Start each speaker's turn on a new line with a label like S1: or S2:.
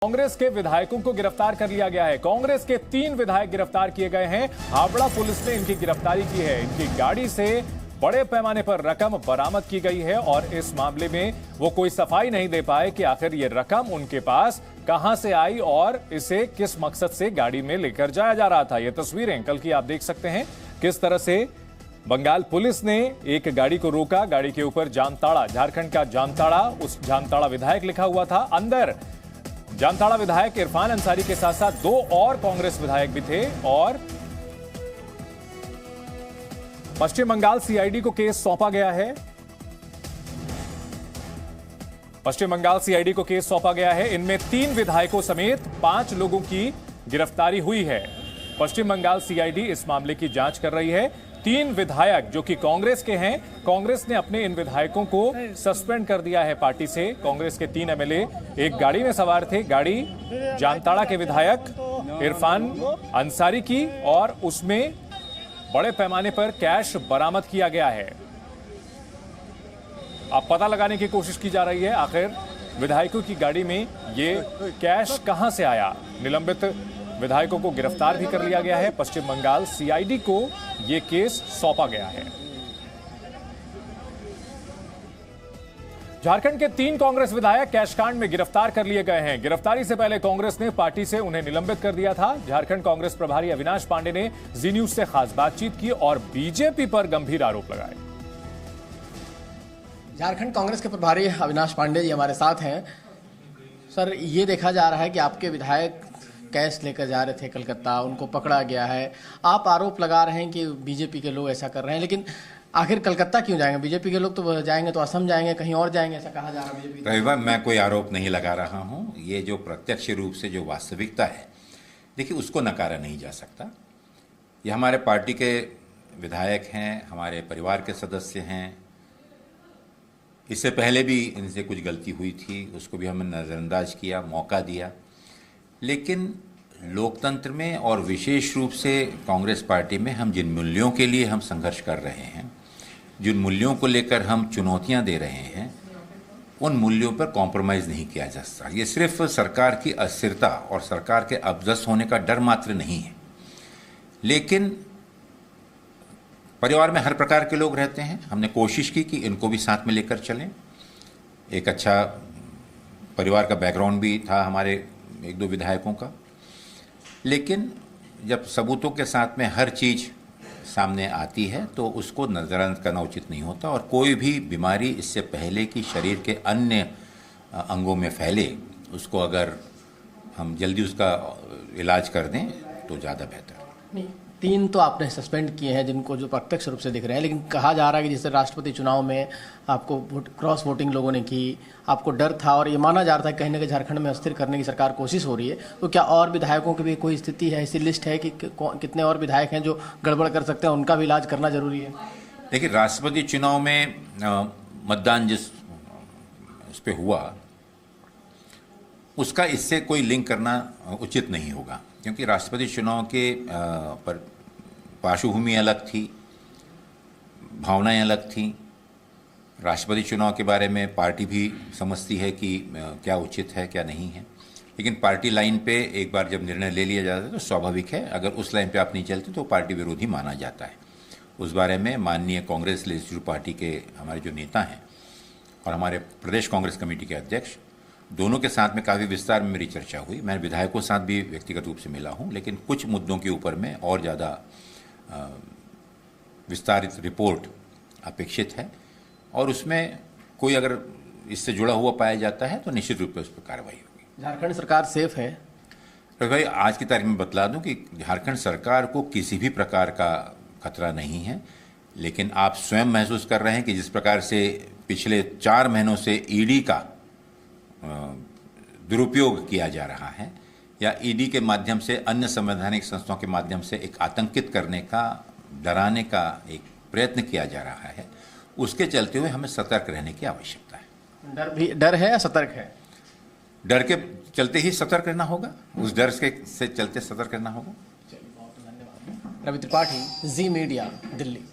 S1: कांग्रेस के विधायकों को गिरफ्तार कर लिया गया है। कांग्रेस के 3 विधायक गिरफ्तार किए गए हैं। हावड़ा पुलिस ने इनकी गिरफ्तारी की है। इनकी गाड़ी से बड़े पैमाने पर रकम बरामद की गई है और इस मामले में वो कोई सफाई नहीं दे पाए कि आखिर ये रकम उनके पास कहां से आई और इसे किस मकसद से गाड़ी में लेकर जाया जा रहा था। ये तस्वीरें कल की आप देख सकते हैं, किस तरह से बंगाल पुलिस ने एक गाड़ी को रोका। गाड़ी के ऊपर जामताड़ा, झारखंड का जामताड़ा, उस जामताड़ा विधायक लिखा हुआ था। अंदर जामताड़ा विधायक इरफान अंसारी के साथ साथ 2 और कांग्रेस विधायक भी थे और पश्चिम बंगाल सीआईडी को केस सौंपा गया है। पश्चिम बंगाल सीआईडी को केस सौंपा गया है। इनमें 3 विधायकों समेत 5 लोगों की गिरफ्तारी हुई है। पश्चिम बंगाल सीआईडी इस मामले की जांच कर रही है। 3 विधायक जो कि कांग्रेस के हैं, कांग्रेस ने अपने इन विधायकों को सस्पेंड कर दिया है पार्टी से। कांग्रेस के 3 एमएलए एक गाड़ी में सवार थे। गाड़ी जामताड़ा के विधायक इरफान अंसारी की और उसमें बड़े पैमाने पर कैश बरामद किया गया है। अब पता लगाने की कोशिश की जा रही है आखिर विधायकों की गाड़ी में ये कैश कहां से आया। निलंबित विधायकों को गिरफ्तार भी कर लिया गया है। पश्चिम बंगाल सीआईडी को यह केस सौंपा गया है। झारखंड के 3 कांग्रेस विधायक कैशकांड में गिरफ्तार कर लिए गए हैं। गिरफ्तारी से पहले कांग्रेस ने पार्टी से उन्हें निलंबित कर दिया था। झारखंड कांग्रेस प्रभारी अविनाश पांडे ने जी न्यूज से खास बातचीत की और बीजेपी पर गंभीर आरोप लगाए।
S2: झारखंड कांग्रेस के प्रभारी अविनाश पांडे जी हमारे साथ हैं। सर, ये देखा जा रहा है कि आपके विधायक कैश लेकर जा रहे थे कलकत्ता, उनको पकड़ा गया है। आप आरोप लगा रहे हैं कि बीजेपी के लोग ऐसा कर रहे हैं, लेकिन आखिर कलकत्ता क्यों जाएंगे? बीजेपी के लोग तो जाएंगे तो असम जाएंगे, कहीं और जाएंगे, ऐसा कहा जा रहा है बीजेपी।
S3: रविवार मैं कोई आरोप नहीं लगा रहा हूं। ये जो प्रत्यक्ष रूप से जो वास्तविकता है, देखिए, उसको नकारा नहीं जा सकता। ये हमारे पार्टी के विधायक हैं, हमारे परिवार के सदस्य हैं। इससे पहले भी इनसे कुछ गलती हुई थी, उसको भी हमने नज़रअंदाज किया, मौका दिया। लेकिन लोकतंत्र में और विशेष रूप से कांग्रेस पार्टी में हम जिन मूल्यों के लिए हम संघर्ष कर रहे हैं, जिन मूल्यों को लेकर हम चुनौतियां दे रहे हैं, उन मूल्यों पर कॉम्प्रोमाइज़ नहीं किया जा सकता। ये सिर्फ सरकार की अस्थिरता और सरकार के अपदस्थ होने का डर मात्र नहीं है, लेकिन परिवार में हर प्रकार के लोग रहते हैं। हमने कोशिश की कि इनको भी साथ में लेकर चलें। एक अच्छा परिवार का बैकग्राउंड भी था हमारे 1-2 विधायकों का, लेकिन जब सबूतों के साथ में हर चीज़ सामने आती है तो उसको नज़रअंदाज करना उचित नहीं होता। और कोई भी बीमारी इससे पहले कि शरीर के अन्य अंगों में फैले, उसको अगर हम जल्दी उसका इलाज कर दें तो ज़्यादा बेहतर।
S2: नहीं, 3 तो आपने सस्पेंड किए हैं जिनको जो प्रत्यक्ष रूप से दिख रहे हैं, लेकिन कहा जा रहा है कि जैसे राष्ट्रपति चुनाव में आपको क्रॉस वोटिंग लोगों ने की, आपको डर था और ये माना जा रहा था कहीं ना कहीं झारखंड में अस्थिर करने की सरकार कोशिश हो रही है। तो क्या और विधायकों की भी कोई स्थिति है, ऐसी लिस्ट है कि कितने और विधायक हैं जो गड़बड़ कर सकते हैं, उनका भी इलाज करना जरूरी है?
S3: देखिए, राष्ट्रपति चुनाव में मतदान जिस उस पर हुआ, उसका इससे कोई लिंक करना उचित नहीं होगा, क्योंकि राष्ट्रपति चुनाव के पर पार्श्वभूमि अलग थी, भावनाएं अलग थीं। राष्ट्रपति चुनाव के बारे में पार्टी भी समझती है कि क्या उचित है, क्या नहीं है। लेकिन पार्टी लाइन पे एक बार जब निर्णय ले लिया जाता है तो स्वाभाविक है, अगर उस लाइन पे आप नहीं चलते तो पार्टी विरोधी माना जाता है। उस बारे में माननीय कांग्रेस लेजिस्लेटिव पार्टी के हमारे जो नेता हैं और हमारे प्रदेश कांग्रेस कमेटी के अध्यक्ष, दोनों के साथ में काफ़ी विस्तार में मेरी चर्चा हुई। मैं विधायकों के साथ भी व्यक्तिगत रूप से मिला हूं, लेकिन कुछ मुद्दों के ऊपर में और ज़्यादा विस्तारित रिपोर्ट अपेक्षित है और उसमें कोई अगर इससे जुड़ा हुआ पाया जाता है तो निश्चित रूप से उस पर कार्रवाई होगी।
S2: झारखंड सरकार सेफ है?
S3: भाई, आज की तारीख में बतला दूं कि झारखंड सरकार को किसी भी प्रकार का खतरा नहीं है, लेकिन आप स्वयं महसूस कर रहे हैं कि जिस प्रकार से पिछले 4 महीनों से ईडी का दुरुपयोग किया जा रहा है या ईडी के माध्यम से अन्य संवैधानिक संस्थाओं के माध्यम से एक आतंकित करने का, डराने का एक प्रयत्न किया जा रहा है, उसके चलते हुए हमें सतर्क रहने की आवश्यकता है।
S2: डर है या सतर्क है?
S3: डर के चलते ही सतर्क रहना होगा, उस डर से चलते सतर्क रहना होगा।
S2: चलिए, बहुत धन्यवाद। रवि त्रिपाठी, जी मीडिया, दिल्ली।